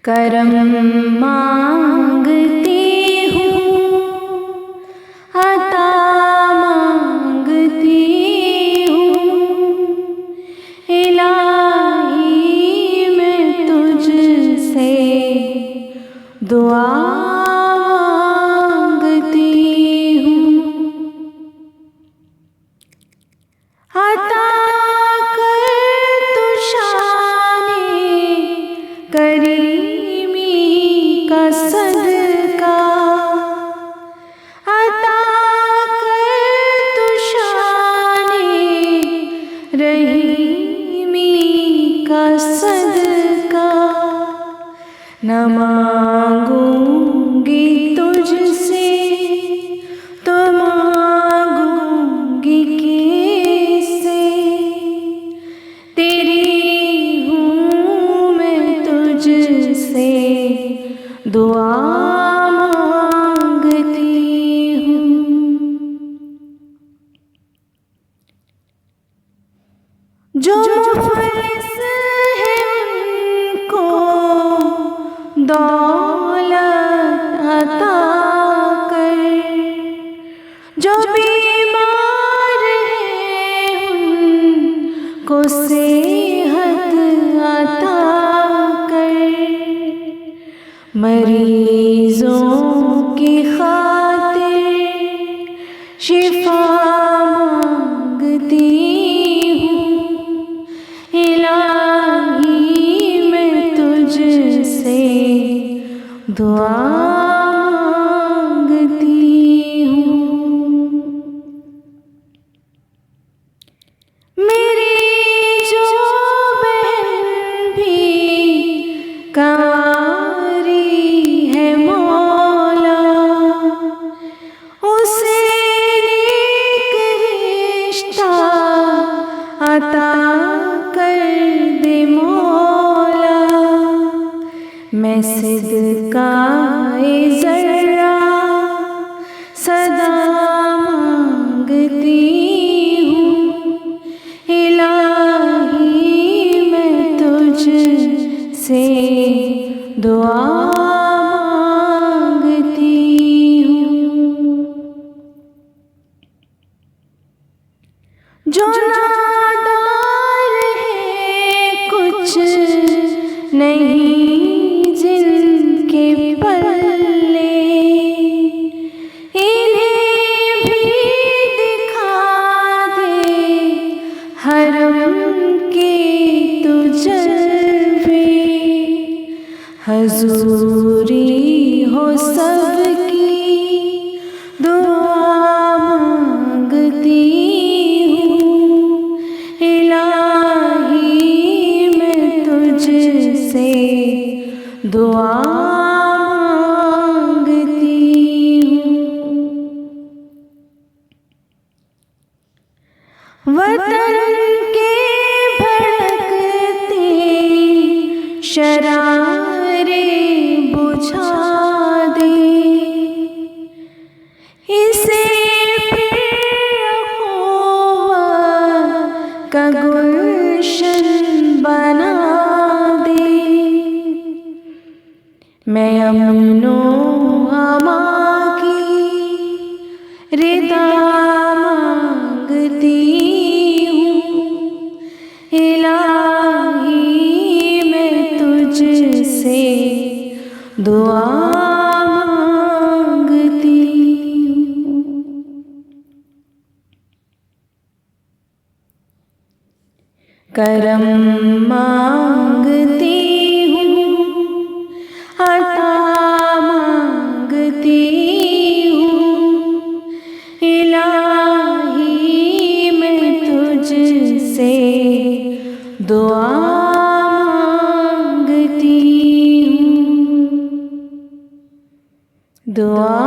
करम मांगती हूँ, अता मांगती हूँ, इलाही मैं तुझसे दुआ मांगती हूँ। अता कर तू शाने करीमी का सदका, अता कर तू शाने रहीमी का सदका। न मांगूंगी तुझसे तो मांगूंगी किससे, तेरी हूँ मैं तुझसे दुआ मांगती हूँ। जो मुफलिस है उनको दौलत अता कर, जो बीमार है उनको सेहत अता कर, मरीजों की खातिर शिफा मांगती हूँ, इलाही मैं तुझसे दुआ मांगती हूँ। मेरी जो बहन भी कंवारी है मौला, उसे नेक रिश्ता अता कर दे मौला। मैं सिदकाए ज़र्रा सदा मांगती हूँ, इलाही मैं तुझसे दुआ मांगती हूँ। जो नादार है कुछ नहीं जिनके पल्ले, इन्हें भी दिखा दे हरम के तू जलवे। हजूरी हो सबकी दुआ मांगती हूँ, इलाही मैं तुझसे दुआ मांगती हूँ। वतन के भड़कते शरारे बुझा दे, इसे फिर अख़ुवत का गुलशन बना दे। मैं अमनो अमा की रिदा मांगती हूँ, इलाही मैं तुझसे दुआ मांगती हूँ। करम मांगती हूँ, अता मांगती हूँ, इलाही मैं तुझसे दुआ मांगती हूँ, दुआ